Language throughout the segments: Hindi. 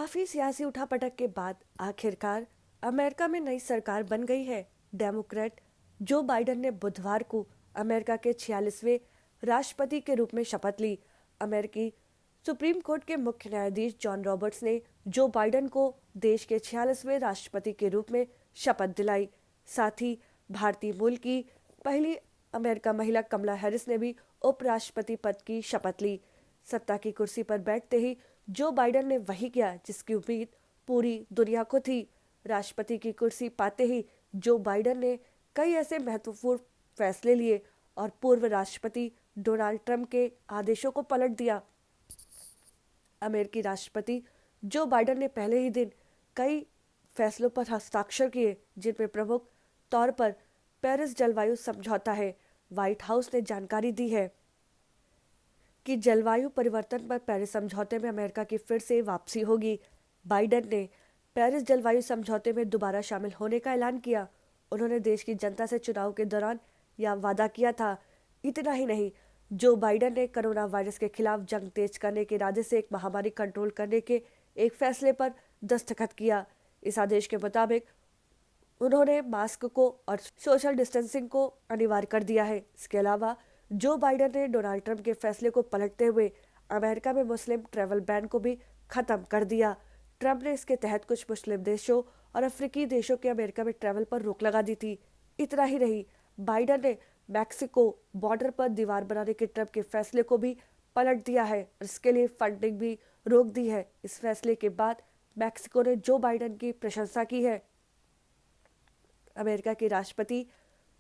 काफी सियासी उठापटक के बाद आखिरकार अमेरिका में नई सरकार बन गई है। डेमोक्रेट जो बाइडेन ने बुधवार को अमेरिका के 46वें राष्ट्रपति के रूप में शपथ ली। अमेरिकी सुप्रीम कोर्ट के मुख्य न्यायाधीश जॉन रॉबर्ट्स ने जो बाइडेन को देश के 46वें राष्ट्रपति के रूप में शपथ दिलाई। साथ ही भारतीय मूल की पहली अमेरिका महिला कमला हैरिस ने भी उपराष्ट्रपति पद की शपथ ली। सत्ता की कुर्सी पर बैठते ही जो बाइडेन ने वही किया जिसकी उम्मीद पूरी दुनिया को थी। राष्ट्रपति की कुर्सी पाते ही जो बाइडेन ने कई ऐसे महत्वपूर्ण फैसले लिए और पूर्व राष्ट्रपति डोनाल्ड ट्रंप के आदेशों को पलट दिया। अमेरिकी राष्ट्रपति जो बाइडेन ने पहले ही दिन कई फैसलों पर हस्ताक्षर किए, जिनमें प्रमुख तौर पर पेरिस जलवायु समझौता है। व्हाइट हाउस ने जानकारी दी है कि जलवायु परिवर्तन पर पेरिस समझौते में अमेरिका की फिर से वापसी होगी। बाइडेन ने पेरिस जलवायु समझौते में दोबारा शामिल होने का ऐलान किया। उन्होंने देश की जनता से चुनाव के दौरान यह वादा किया था। इतना ही नहीं, जो बाइडेन ने कोरोना वायरस के खिलाफ जंग तेज करने के इरादे से एक महामारी कंट्रोल करने के एक फैसले पर दस्तखत किया। इस आदेश के मुताबिक उन्होंने मास्क को और सोशल डिस्टेंसिंग को अनिवार्य कर दिया है। इसके अलावा जो बाइडेन ने डोनाल्ड ट्रंप के फैसले को पलटते हुए अमेरिका में मुस्लिम ट्रैवल बैन को भी खत्म कर दिया। ट्रंप ने इसके तहत कुछ मुस्लिम देशों और अफ्रीकी देशों के अमेरिका में ट्रैवल पर रोक लगा दी थी। इतना ही नहीं, बाइडेन ने मैक्सिको बॉर्डर पर दीवार बनाने के ट्रंप के फैसले को भी पलट दिया है और इसके लिए फंडिंग भी रोक दी है। इस फैसले के बाद मैक्सिको ने जो बाइडेन की प्रशंसा की है। अमेरिका के राष्ट्रपति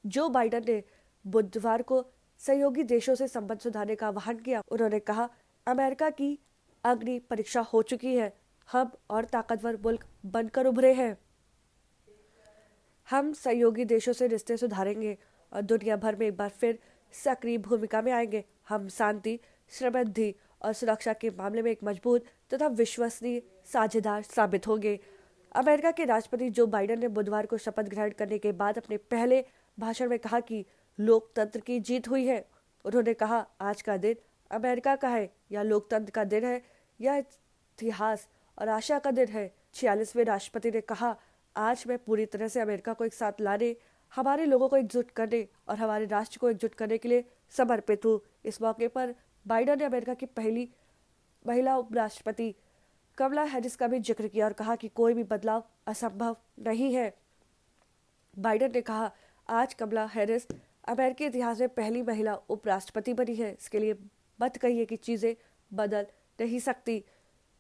जो बाइडेन ने बुधवार को सहयोगी देशों से संबंध सुधारने का आह्वान किया। उन्होंने कहा, अमेरिका की अग्नि परीक्षा हो चुकी है। हम और ताकतवर मुल्क बनकर उभरे हैं। हम सहयोगी देशों से रिश्ते सुधारेंगे और दुनिया भर में एक बार फिर सक्रिय भूमिका में आएंगे। हम शांति, समृद्धि और सुरक्षा के मामले में एक मजबूत तथा विश्वसनीय साझेदार साबित होंगे। अमेरिका के राष्ट्रपति जो बाइडेन ने बुधवार को शपथ ग्रहण करने के बाद अपने पहले भाषण में कहा कि लोकतंत्र की जीत हुई है। उन्होंने कहा, आज का दिन अमेरिका का है, या लोकतंत्र का दिन है, या इतिहास और आशा का दिन है। 46वें राष्ट्रपति ने कहा, आज मैं पूरी तरह से अमेरिका को एक साथ लाने, हमारे लोगों को एकजुट करने और हमारे राष्ट्र को एकजुट करने के लिए समर्पित हूँ। इस मौके पर बाइडेन ने अमेरिका की पहली महिला उपराष्ट्रपति कमला हैरिस का भी जिक्र किया और कहा कि कोई भी बदलाव असंभव नहीं है। बाइडेन ने कहा, आज कमला हैरिस अमेरिकी इतिहास में पहली महिला उपराष्ट्रपति बनी है। इसके लिए मत कहिए कि चीजें बदल नहीं सकती।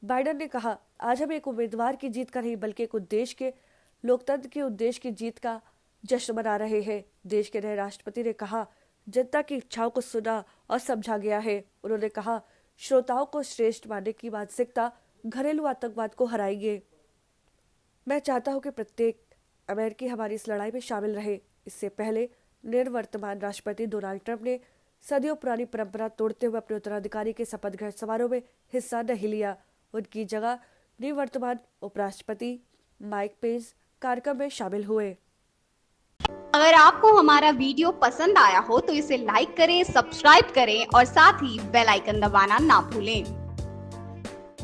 बाइडेन ने कहा, आज हम एक उम्मीदवार की जीत का नहीं बल्कि एक उद्देश्य के, लोकतंत्र के उद्देश्य की जीत का जश्न मना रहे हैं। देश के नए राष्ट्रपति ने कहा, जनता की इच्छाओं को सुना और समझा गया है। उन्होंने कहा, श्रोताओं को श्रेष्ठ मानने की मानसिकता घरेलू आतंकवाद को हराएगी। मैं चाहता हूं कि प्रत्येक अमेरिकी हमारी इस लड़ाई में शामिल रहे। इससे पहले निवर्तमान राष्ट्रपति डोनाल्ड ट्रंप ने सदियों पुरानी परंपरा तोड़ते हुए अपने उत्तराधिकारी के शपथ ग्रहण समारोह में हिस्सा नहीं लिया। उनकी जगह निवर्तमान उपराष्ट्रपति माइक पेंस कार्यक्रम में शामिल हुए। अगर आपको हमारा वीडियो पसंद आया हो तो इसे लाइक करें, सब्सक्राइब करें और साथ ही बेल आइकन दबाना ना भूलें।